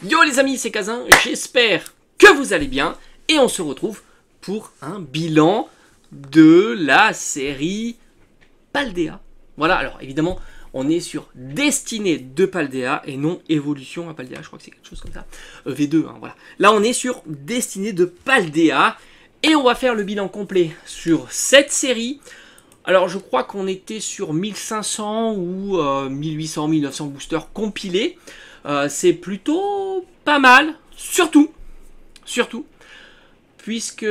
Yo les amis, c'est Kazin, j'espère que vous allez bien et on se retrouve pour un bilan de la série Paldea. Voilà, alors évidemment, on est sur Destinée de Paldea et non Évolution à Paldea, je crois que c'est quelque chose comme ça. V2, hein, voilà. Là, on est sur Destinée de Paldea et on va faire le bilan complet sur cette série. Alors, je crois qu'on était sur 1500 ou 1800, 1900 boosters compilés. C'est plutôt pas mal, surtout, puisque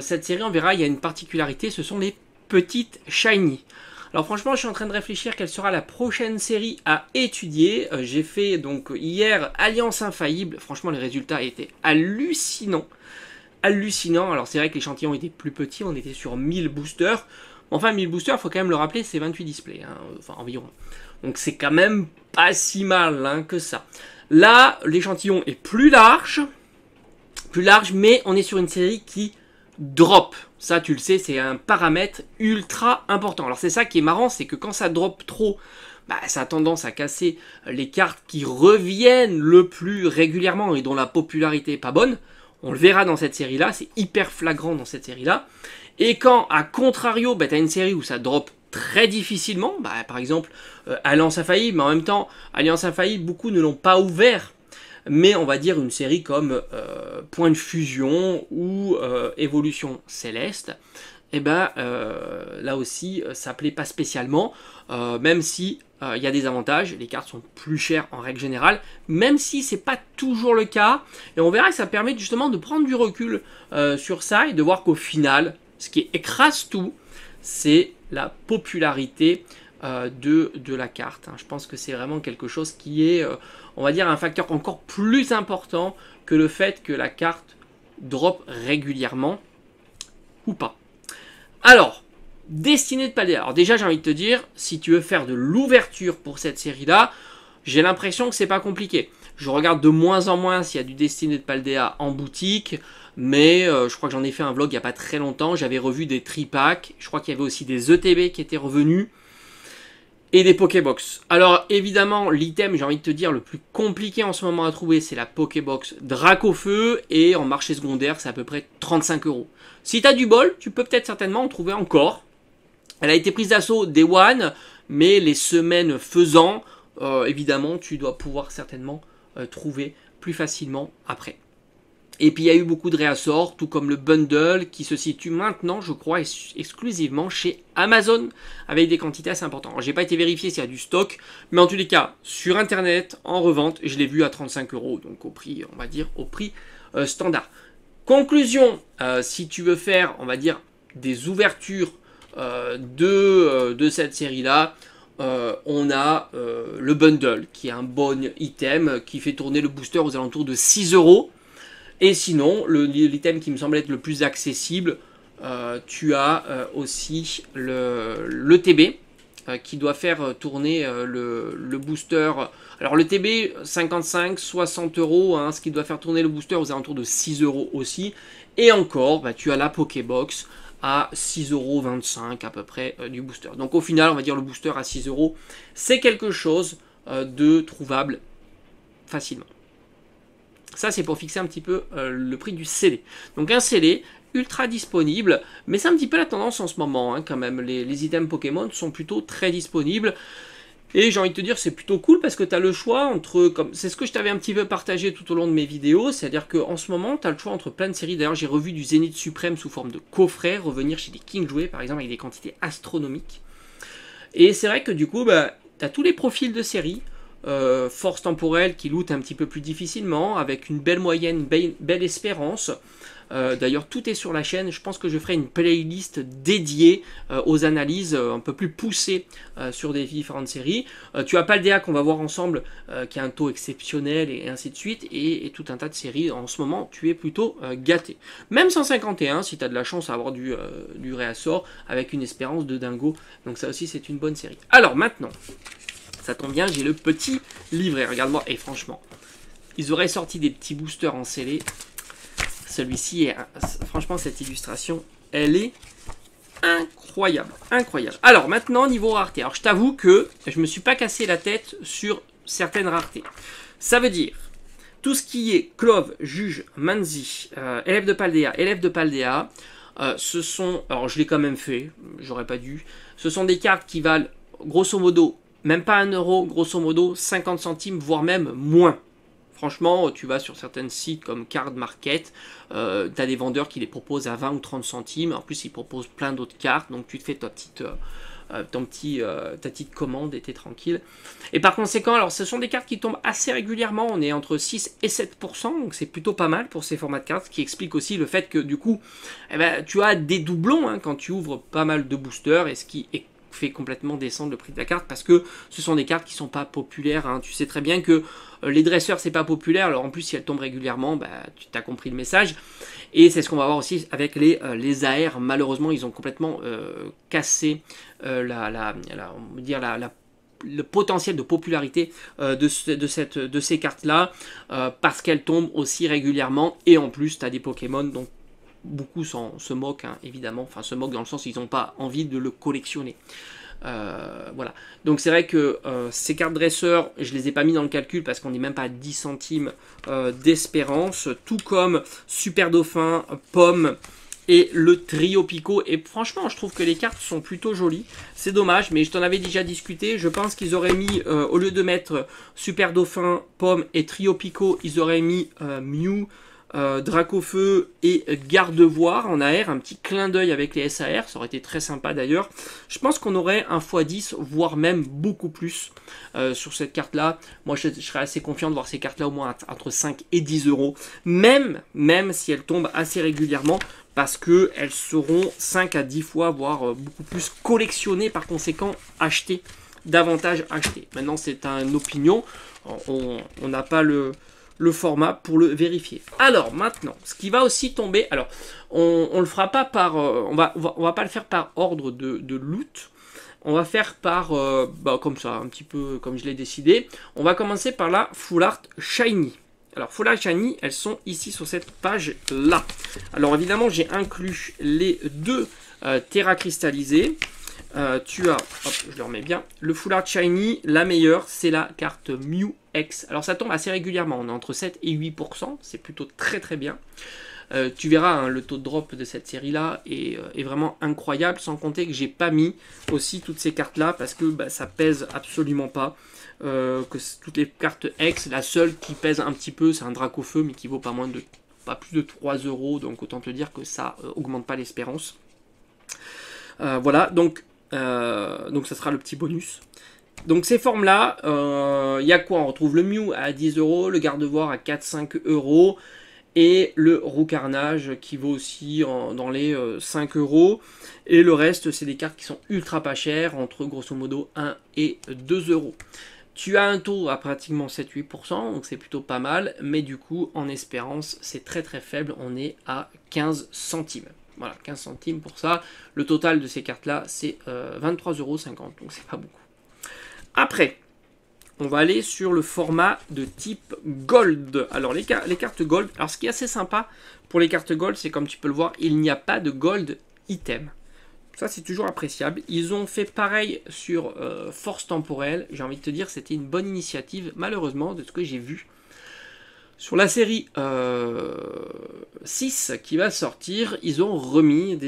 cette série, on verra, il y a une particularité, ce sont les petites shiny. Alors franchement, je suis en train de réfléchir quelle sera la prochaine série à étudier. J'ai fait donc hier Alliance Infaillible, franchement les résultats étaient hallucinants. Alors c'est vrai que l'échantillon était plus petit, on était sur 1000 boosters. Enfin 1000 boosters, il faut quand même le rappeler, c'est 28 displays, hein, enfin environ. Donc c'est quand même pas si mal hein, que ça. Là, l'échantillon est plus large, mais on est sur une série qui drop. Ça, tu le sais, c'est un paramètre ultra important. Alors c'est ça qui est marrant, c'est que quand ça drop trop, bah, ça a tendance à casser les cartes qui reviennent le plus régulièrement et dont la popularité est pas bonne. On le verra dans cette série-là, c'est hyper flagrant dans cette série-là. Et quand, à contrario, bah, tu as une série où ça drop très difficilement, bah, par exemple Alliance Infaillible, mais en même temps, Alliance Infaillible, beaucoup ne l'ont pas ouvert, mais on va dire une série comme Point de Fusion ou Évolution Céleste, et ben là aussi, ça plaît pas spécialement, même si il y a des avantages, les cartes sont plus chères en règle générale, même si c'est pas toujours le cas, et on verra que ça permet justement de prendre du recul sur ça et de voir qu'au final, ce qui écrase tout, c'est la popularité de la carte. Je pense que c'est vraiment quelque chose qui est, on va dire, un facteur encore plus important que le fait que la carte drop régulièrement ou pas. Alors, Destinée de Paldea. Alors déjà, j'ai envie de te dire, si tu veux faire de l'ouverture pour cette série-là, j'ai l'impression que c'est pas compliqué. Je regarde de moins en moins s'il y a du Destinée de Paldea en boutique. Mais je crois que j'en ai fait un vlog il n'y a pas très longtemps. J'avais revu des tripacks. Je crois qu'il y avait aussi des ETB qui étaient revenus. Et des Pokébox. Alors évidemment, l'item, j'ai envie de te dire, le plus compliqué en ce moment à trouver, c'est la Pokébox Dracofeu. Et en marché secondaire, c'est à peu près 35 €. Si tu as du bol, tu peux peut-être certainement en trouver encore. Elle a été prise d'assaut Day One. Mais les semaines faisant, évidemment, tu dois pouvoir certainement trouver plus facilement après. Et puis il y a eu beaucoup de réassorts, tout comme le bundle qui se situe maintenant, je crois, exclusivement chez Amazon avec des quantités assez importantes. Alors j'ai pas été vérifié s'il y a du stock, mais en tous les cas, sur internet, en revente, je l'ai vu à 35 €, donc au prix, on va dire, au prix standard. Conclusion, si tu veux faire, on va dire, des ouvertures de cette série-là, on a le bundle qui est un bon item qui fait tourner le booster aux alentours de 6 €. Et sinon, l'item qui me semble être le plus accessible, tu as aussi le TB qui doit faire tourner le booster. Alors le TB, 55, 60 €, hein, ce qui doit faire tourner le booster aux alentours de 6 € aussi. Et encore, bah, tu as la Pokébox à 6,25 € à peu près du booster. Donc au final, on va dire le booster à 6 €, c'est quelque chose de trouvable facilement. Ça, c'est pour fixer un petit peu le prix du CD. Donc un CD ultra disponible, mais c'est un petit peu la tendance en ce moment, hein, quand même. Les items Pokémon sont plutôt très disponibles. Et j'ai envie de te dire, c'est plutôt cool parce que tu as le choix entre... C'est ce que je t'avais un petit peu partagé tout au long de mes vidéos, c'est-à-dire qu'en ce moment, tu as le choix entre plein de séries. D'ailleurs, j'ai revu du Zénith Suprême sous forme de coffret, revenir chez des King Jouets, par exemple, avec des quantités astronomiques. Et c'est vrai que du coup, bah, tu as tous les profils de séries. Force temporelle qui loot un petit peu plus difficilement, avec une belle moyenne, belle espérance. D'ailleurs, tout est sur la chaîne. Je pense que je ferai une playlist dédiée aux analyses un peu plus poussées sur des différentes séries. Tu as Paldea qu'on va voir ensemble, qui a un taux exceptionnel et ainsi de suite, et tout un tas de séries. En ce moment, tu es plutôt gâté. Même 151, si tu as de la chance à avoir du réassort, avec une espérance de dingo. Donc ça aussi, c'est une bonne série. Alors maintenant... Ça tombe bien, j'ai le petit livret. Regarde-moi, et franchement, ils auraient sorti des petits boosters en scellé. Celui-ci est... Franchement, cette illustration, elle est incroyable. Incroyable. Alors, maintenant, niveau rareté. Alors, je t'avoue que je ne me suis pas cassé la tête sur certaines raretés. Ça veut dire Tout ce qui est Clove, Juge, Manzi, élève de Paldea, ce sont, alors je l'ai quand même fait, j'aurais pas dû, ce sont des cartes qui valent grosso modo, même pas 1 euro, grosso modo 50 centimes, voire même moins. Franchement, tu vas sur certains sites comme Card Market, tu as des vendeurs qui les proposent à 20 ou 30 centimes, en plus ils proposent plein d'autres cartes, donc tu te fais ta petite commande et t'es tranquille. Et par conséquent, alors ce sont des cartes qui tombent assez régulièrement, on est entre 6 et 7%, donc c'est plutôt pas mal pour ces formats de cartes, ce qui explique aussi le fait que du coup, eh ben, tu as des doublons hein, quand tu ouvres pas mal de boosters, et ce qui fait complètement descendre le prix de la carte, parce que ce sont des cartes qui sont pas populaires, hein. Tu sais très bien que les dresseurs c'est pas populaire, alors en plus si elles tombent régulièrement, bah, tu t'as compris le message. Et c'est ce qu'on va voir aussi avec les AR. Malheureusement, ils ont complètement cassé on va dire le potentiel de popularité de ces cartes-là, parce qu'elles tombent aussi régulièrement. Et en plus, tu as des Pokémon, donc beaucoup se moquent, hein, évidemment. Enfin, se moquent dans le sens où ils n'ont pas envie de le collectionner. Voilà. Donc c'est vrai que ces cartes dresseurs, je les ai pas mis dans le calcul parce qu'on n'est même pas à 10 centimes d'espérance, tout comme Super Dauphin, Pomme et le Trio Pico. Et franchement, je trouve que les cartes sont plutôt jolies. C'est dommage, mais je t'en avais déjà discuté. Je pense qu'ils auraient mis, au lieu de mettre Super Dauphin, Pomme et Trio Pico, ils auraient mis Mew, Dracofeu et Gardevoir en AR, un petit clin d'œil avec les SAR, ça aurait été très sympa d'ailleurs. Je pense qu'on aurait un x10, voire même beaucoup plus sur cette carte là. Moi je serais assez confiant de voir ces cartes là au moins entre 5 et 10 euros, même si elles tombent assez régulièrement, parce qu'elles seront 5 à 10 fois, voire beaucoup plus collectionnées, par conséquent achetées, davantage achetées. Maintenant c'est une opinion, on n'a pas le format pour le vérifier. Alors maintenant, ce qui va aussi tomber, alors on le fera pas par, on va pas le faire par ordre de loot, on va faire par, comme ça, un petit peu comme je l'ai décidé. On va commencer par la Full Art Shiny. Alors Full Art Shiny, elles sont ici sur cette page là. Alors évidemment j'ai inclus les deux Terra cristallisés. Tu as, hop, je le remets bien, le Full Art Shiny, la meilleure, c'est la carte Mew X. Alors ça tombe assez régulièrement, on est entre 7 et 8%, c'est plutôt très très bien. Tu verras, hein, le taux de drop de cette série-là est vraiment incroyable, sans compter que j'ai pas mis aussi toutes ces cartes-là, parce que bah, ça pèse absolument pas. Que toutes les cartes X, la seule qui pèse un petit peu, c'est un Dracofeu, mais qui vaut pas plus de 3 euros, donc autant te dire que ça augmente pas l'espérance. Voilà, donc ça sera le petit bonus. Donc ces formes-là, il y a quoi? On retrouve le Mew à 10 euros, le Gardevoir à 4-5 euros, et le Roux Carnage qui vaut aussi dans les 5 euros. Et le reste, c'est des cartes qui sont ultra pas chères, entre grosso modo 1 et 2 euros. Tu as un taux à pratiquement 7-8%, donc c'est plutôt pas mal, mais du coup, en espérance, c'est très très faible, on est à 15 centimes. Voilà, 15 centimes pour ça. Le total de ces cartes-là, c'est 23,50 €, donc c'est pas beaucoup. Après, on va aller sur le format de type Gold. Alors, les cartes Gold, alors ce qui est assez sympa pour les cartes Gold, c'est comme tu peux le voir, il n'y a pas de Gold item. Ça, c'est toujours appréciable. Ils ont fait pareil sur Force Temporelle. J'ai envie de te dire, c'était une bonne initiative, malheureusement, de ce que j'ai vu. Sur la série 6 qui va sortir, ils ont remis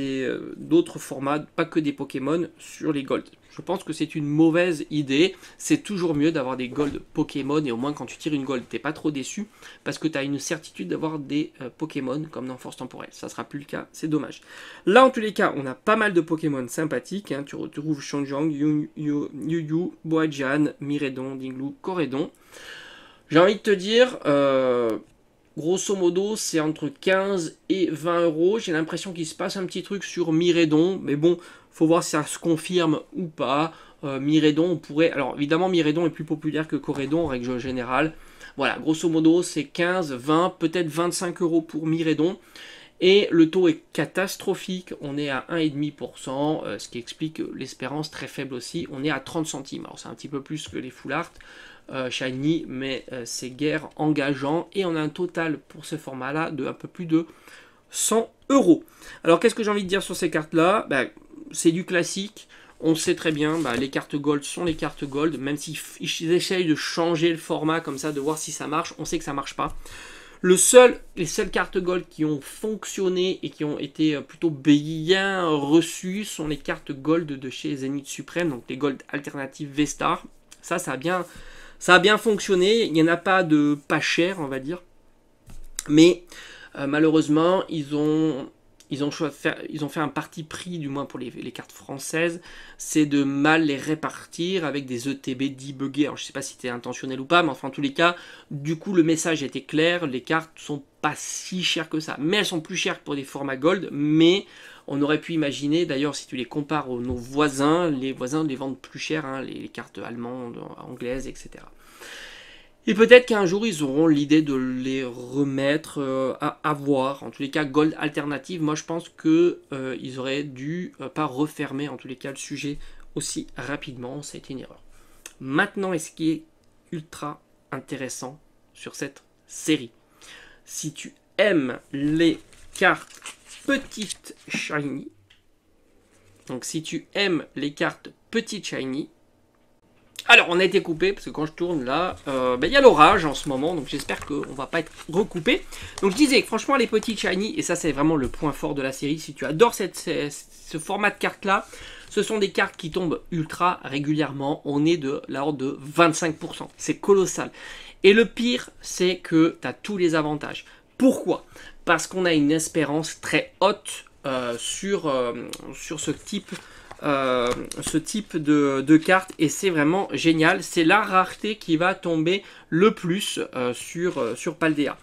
d'autres formats, pas que des Pokémon, sur les Gold. Je pense que c'est une mauvaise idée. C'est toujours mieux d'avoir des Gold Pokémon, et au moins quand tu tires une Gold, t'es pas trop déçu, parce que tu as une certitude d'avoir des Pokémon comme dans Force Temporelle. Ça sera plus le cas, c'est dommage. Là, en tous les cas, on a pas mal de Pokémon sympathiques, hein. Tu retrouves Changjang, Yu-Yu, Boajan, Miredon, Dinglu, Corédon. J'ai envie de te dire, grosso modo, c'est entre 15 et 20 euros. J'ai l'impression qu'il se passe un petit truc sur Miredon, mais bon, faut voir si ça se confirme ou pas. Miredon, on pourrait... Alors, évidemment, Miredon est plus populaire que Corédon, en règle générale. Voilà, grosso modo, c'est 15, 20, peut-être 25 euros pour Miredon. Et le taux est catastrophique, on est à 1,5%, ce qui explique l'espérance très faible aussi. On est à 30 centimes, alors c'est un petit peu plus que les Full Art Shiny, mais c'est guère engageant. Et on a un total pour ce format-là de un peu plus de 100 euros. Alors qu'est-ce que j'ai envie de dire sur ces cartes-là? Ben, c'est du classique. On sait très bien, les cartes gold sont les cartes gold, même s'ils essayent de changer le format comme ça, de voir si ça marche, on sait que ça marche pas. Les seules cartes gold qui ont fonctionné et qui ont été plutôt bien reçues sont les cartes gold de chez Zenith Supreme, donc les gold alternatives V-Star. Ça a bien fonctionné. Il n'y en a pas de pas cher, on va dire. Mais malheureusement, ils ont fait un parti pris, du moins pour les cartes françaises, c'est de mal les répartir avec des ETB debuggés. Alors je sais pas si c'était intentionnel ou pas, mais enfin en tous les cas, du coup le message était clair, les cartes sont pas si chères que ça. Mais elles sont plus chères pour des formats gold, mais on aurait pu imaginer, d'ailleurs si tu les compares aux nos voisins, les voisins les vendent plus cher, hein, les cartes allemandes, anglaises, etc. Et peut-être qu'un jour, ils auront l'idée de les remettre à voir. En tous les cas, Gold Alternative, moi je pense qu'ils auraient dû pas refermer en tous les cas le sujet aussi rapidement. Ça a été une erreur. Maintenant, ce qui est ultra intéressant sur cette série, si tu aimes les cartes petites shiny, donc si tu aimes les cartes petites shiny, alors, on a été coupé, parce que quand je tourne là, il y a l'orage en ce moment, donc j'espère qu'on ne va pas être recoupé. Donc je disais, franchement, les petits shiny, et ça c'est vraiment le point fort de la série, si tu adores ce format de cartes là, ce sont des cartes qui tombent ultra régulièrement, on est de l'ordre de 25%, c'est colossal. Et le pire, c'est que tu as tous les avantages. Pourquoi? Parce qu'on a une espérance très haute sur ce type de carte, et c'est vraiment génial. C'est la rareté qui va tomber le plus sur Paldea.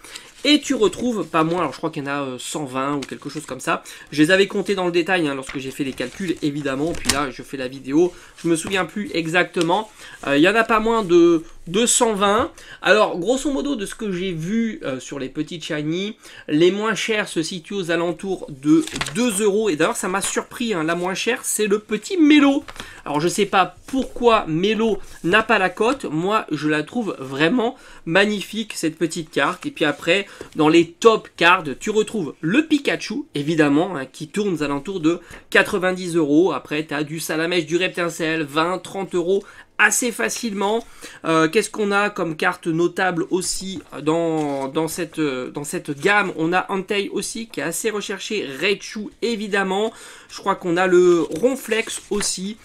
Et tu retrouves pas moins, alors je crois qu'il y en a 120 ou quelque chose comme ça. Je les avais comptés dans le détail lorsque j'ai fait les calculs, évidemment. Puis là, je fais la vidéo. Je me souviens plus exactement. Il y en a pas moins de 220. Alors, grosso modo, de ce que j'ai vu sur les petites shiny, les moins chers se situent aux alentours de 2 €. Et d'ailleurs, ça m'a surpris. La moins chère, c'est le petit Mélo. Alors, je sais pas pourquoi Mélo n'a pas la cote. Moi, je la trouve vraiment magnifique, cette petite carte. Et puis après, dans les top cards, tu retrouves le Pikachu, évidemment, qui tourne aux alentours de 90 €. Après, tu as du Salamèche, du Reptincelle, 20-30 € assez facilement. Qu'est-ce qu'on a comme carte notable aussi dans cette gamme? On a Entei aussi, qui est assez recherché. Raichu, évidemment. Je crois qu'on a le Ronflex aussi,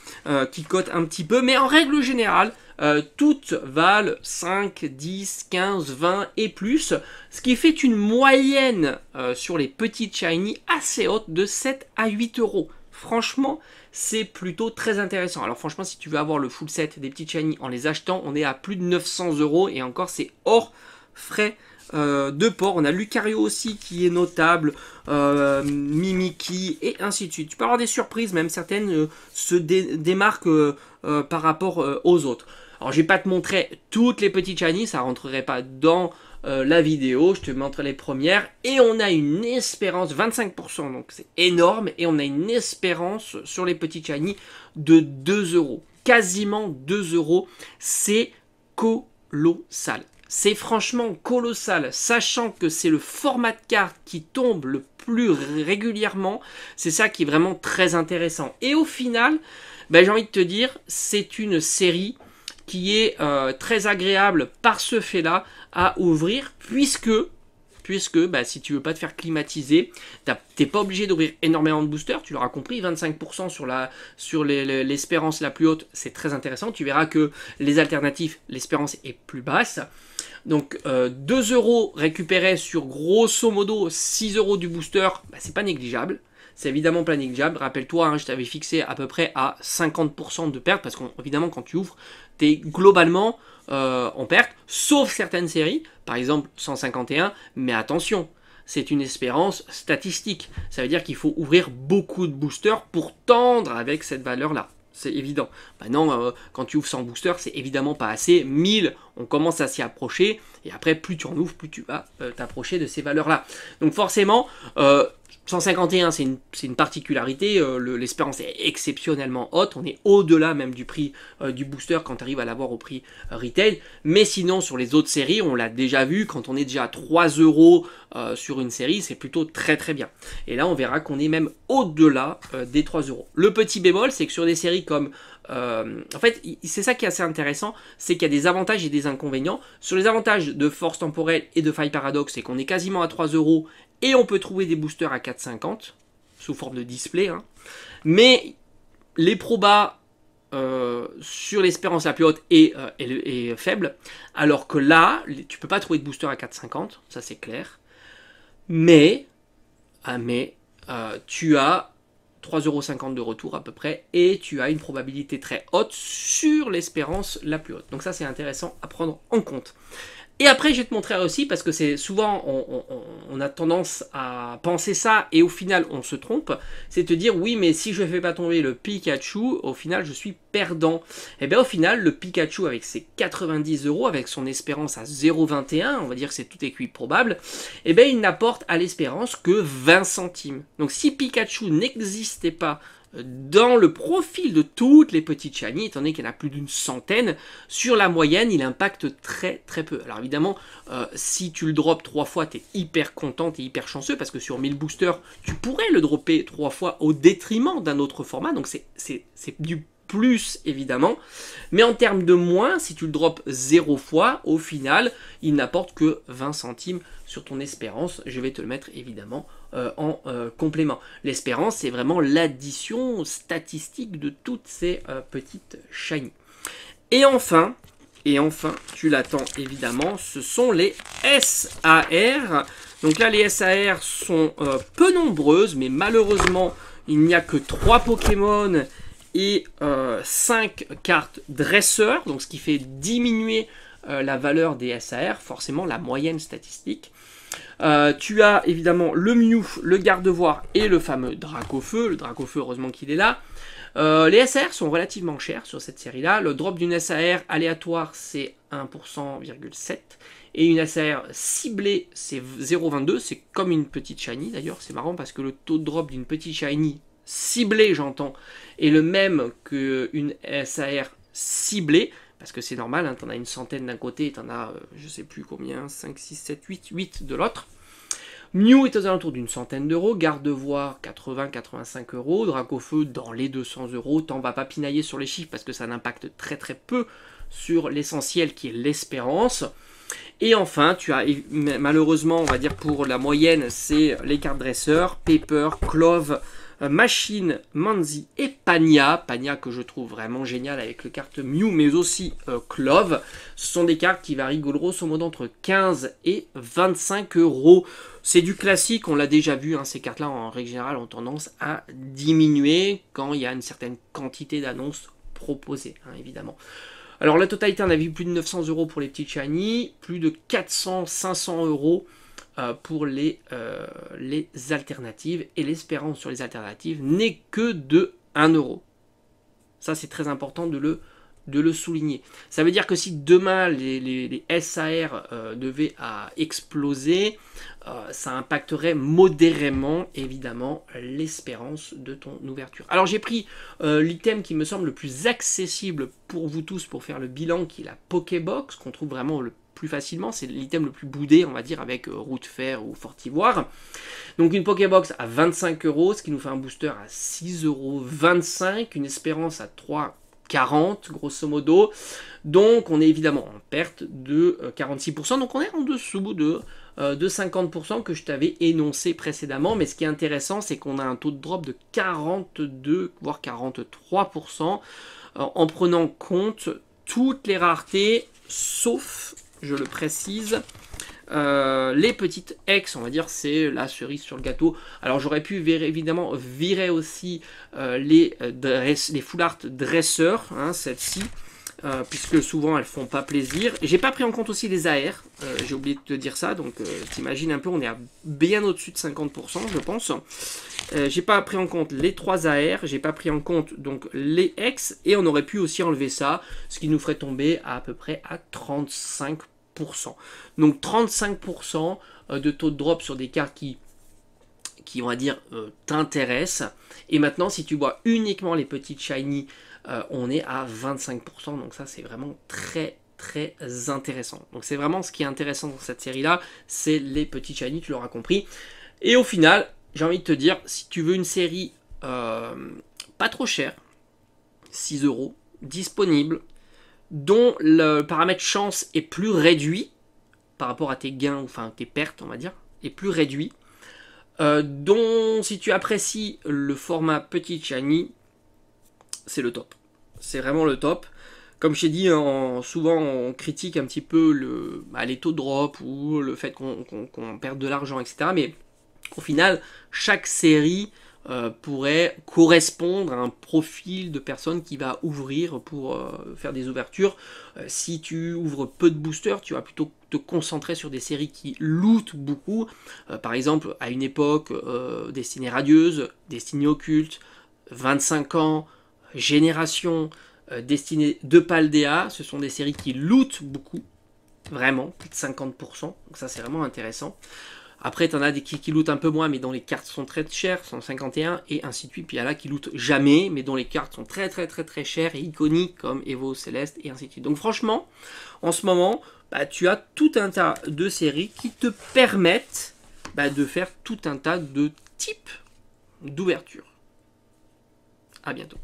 qui cote un petit peu. Mais en règle générale, toutes valent 5, 10, 15, 20 et plus, ce qui fait une moyenne sur les petites shiny assez haute de 7 à 8 €. Franchement, c'est plutôt très intéressant. Alors franchement, si tu veux avoir le full set des petites shiny en les achetant, on est à plus de 900 € et encore c'est hors frais de port. On a Lucario aussi qui est notable, Mimikyu et ainsi de suite. Tu peux avoir des surprises, même certaines se démarquent par rapport aux autres. Alors je vais pas te montrer toutes les petites shiny, ça rentrerait pas dans la vidéo, je te montre les premières, et on a une espérance 25%, donc c'est énorme, et on a une espérance sur les petites shiny de 2 €, quasiment 2 €, c'est colossal. C'est franchement colossal, sachant que c'est le format de carte qui tombe le plus régulièrement, c'est ça qui est vraiment très intéressant. Et au final, j'ai envie de te dire, c'est une série qui est très agréable par ce fait-là à ouvrir, puisque si tu veux pas te faire climatiser, t'es pas obligé d'ouvrir énormément de boosters, tu l'auras compris, 25% sur l'espérance la plus haute, c'est très intéressant. Tu verras que les alternatives, l'espérance est plus basse. Donc 2 € récupérés sur grosso modo 6 € du booster, c'est pas négligeable. C'est évidemment pas négligeable. Rappelle-toi, je t'avais fixé à peu près à 50% de perte, parce qu'évidemment quand tu ouvres, tu es globalement en perte, sauf certaines séries, par exemple 151, mais attention, c'est une espérance statistique. Ça veut dire qu'il faut ouvrir beaucoup de boosters pour tendre avec cette valeur-là. C'est évident. Maintenant, quand tu ouvres 100 boosters, c'est évidemment pas assez. 1000, on commence à s'y approcher. Et après, plus tu en ouvres, plus tu vas t'approcher de ces valeurs-là. Donc forcément, 151, c'est une particularité, l'espérance est exceptionnellement haute, on est au-delà même du prix du booster quand tu arrives à l'avoir au prix retail, mais sinon sur les autres séries, on l'a déjà vu, quand on est déjà à 3 euros sur une série, c'est plutôt très très bien. Et là on verra qu'on est même au-delà des 3 euros. Le petit bémol, c'est que sur des séries comme... en fait, c'est ça qui est assez intéressant, c'est qu'il y a des avantages et des inconvénients. Sur les avantages de Force Temporelle et de Faille Paradox, c'est qu'on est quasiment à 3 euros et on peut trouver des boosters à 4,50 sous forme de display. Hein. Mais les probas sur l'espérance la plus haute est faible, alors que là, tu peux pas trouver de booster à 4,50, ça c'est clair. Mais tu as 3,50 € de retour à peu près, et tu as une probabilité très haute sur l'espérance la plus haute. Donc ça c'est intéressant à prendre en compte. Et après, je vais te montrer aussi, parce que c'est souvent, on a tendance à penser ça, et au final, on se trompe, c'est te dire, oui, mais si je ne fais pas tomber le Pikachu, au final, je suis perdant. Et bien, au final, le Pikachu, avec ses 90 €, avec son espérance à 0,21, on va dire que c'est tout équipe probable, et bien, il n'apporte à l'espérance que 20 centimes. Donc, si Pikachu n'existait pas dans le profil de toutes les petites shiny, étant donné qu'il y en a plus d'une centaine, sur la moyenne, il impacte très très peu. Alors évidemment, si tu le drops 3 fois, tu es hyper content, tu es hyper chanceux, parce que sur 1000 boosters, tu pourrais le dropper 3 fois au détriment d'un autre format, donc c'est du plus évidemment, mais en termes de moins, si tu le drops 0 fois, au final, il n'apporte que 20 centimes sur ton espérance. Je vais te le mettre évidemment en complément. L'espérance, c'est vraiment l'addition statistique de toutes ces petites shiny. Et enfin, tu l'attends évidemment, ce sont les SAR. Donc là, les SAR sont peu nombreuses, mais malheureusement, il n'y a que 3 Pokémon et 5 cartes dresseurs, donc ce qui fait diminuer la valeur des SAR, forcément la moyenne statistique. Tu as évidemment le Mew, le Gardevoir et le fameux Dracofeu. Le Dracofeu, heureusement qu'il est là. Les SAR sont relativement chers sur cette série-là. Le drop d'une SAR aléatoire, c'est 1,7%. Et une SAR ciblée, c'est 0,22. C'est comme une petite shiny d'ailleurs. C'est marrant parce que le taux de drop d'une petite shiny ciblée, j'entends, est le même qu'une SAR ciblée. Parce que c'est normal, hein, tu en as une centaine d'un côté et tu en as, je sais plus combien, 5, 6, 7, 8 de l'autre. Mew est aux alentours d'une centaine d'euros, Gardevoir 80-85 €, Dracofeu dans les 200 €. T'en vas pas pinailler sur les chiffres parce que ça n'impacte très très peu sur l'essentiel qui est l'espérance. Et enfin, tu as malheureusement, on va dire pour la moyenne, c'est les cartes dresseurs, Pepper, Clove, Machine, Manzi et Pania. Pania que je trouve vraiment génial avec le carte Mew, mais aussi Clove. Ce sont des cartes qui varient grosso modo entre 15 et 25 €. C'est du classique, on l'a déjà vu, hein, ces cartes-là en règle générale ont tendance à diminuer quand il y a une certaine quantité d'annonces proposées, hein, évidemment. Alors la totalité, on a vu plus de 900 € pour les petites shiny, plus de 400-500 € pour les alternatives, et l'espérance sur les alternatives n'est que de 1 €. Ça c'est très important de le souligner. Ça veut dire que si demain les SAR devaient exploser, ça impacterait modérément évidemment l'espérance de ton ouverture. Alors j'ai pris l'item qui me semble le plus accessible pour vous tous pour faire le bilan, qui est la Pokébox, qu'on trouve vraiment le plus facilement, c'est l'item le plus boudé, on va dire, avec Route Fer ou Fortivoire. Donc une Pokébox à 25 €, ce qui nous fait un booster à 6,25 €, une espérance à 3,40 grosso modo. Donc on est évidemment en perte de 46%, donc on est en dessous de 50% que je t'avais énoncé précédemment. Mais ce qui est intéressant, c'est qu'on a un taux de drop de 42 voire 43% en prenant compte toutes les raretés, sauf, je le précise, les petites X, on va dire, c'est la cerise sur le gâteau. Alors j'aurais pu évidemment virer aussi les full art dresseurs, hein, celles-ci, puisque souvent elles font pas plaisir. J'ai pas pris en compte aussi les AR, j'ai oublié de te dire ça, donc t'imagines un peu, on est bien au-dessus de 50%, je pense. J'ai pas pris en compte les 3 AR, j'ai pas pris en compte donc les X, et on aurait pu aussi enlever ça, ce qui nous ferait tomber à peu près à 35%. Donc 35% de taux de drop sur des cartes qui on va dire, t'intéressent. Et maintenant, si tu vois uniquement les petites shiny, on est à 25%. Donc ça, c'est vraiment très très intéressant. Donc c'est vraiment ce qui est intéressant dans cette série-là, c'est les petites shiny, tu l'auras compris. Et au final, j'ai envie de te dire, si tu veux une série pas trop chère, 6 euros, disponible, dont le paramètre chance est plus réduit par rapport à tes gains, enfin tes pertes, on va dire, est plus réduit, dont si tu apprécies le format petit shiny, c'est le top. C'est vraiment le top. Comme je t'ai dit, souvent on critique un petit peu les taux de drop ou le fait qu'on perde de l'argent, etc. Mais au final, chaque série pourrait correspondre à un profil de personne qui va ouvrir pour faire des ouvertures. Si tu ouvres peu de boosters, tu vas plutôt te concentrer sur des séries qui lootent beaucoup. Par exemple, à une époque, Destinée Radieuse, Destinée Occulte, 25 ans, Génération, Destinée de Paldea, ce sont des séries qui lootent beaucoup, vraiment, plus de 50%, donc ça c'est vraiment intéressant. Après, tu en as des qui lootent un peu moins, mais dont les cartes sont très chères, 151, et ainsi de suite. Puis il y en a qui lootent jamais, mais dont les cartes sont très très très très chères et iconiques, comme Evo, Céleste, et ainsi de suite. Donc franchement, en ce moment, tu as tout un tas de séries qui te permettent de faire tout un tas de types d'ouverture. À bientôt.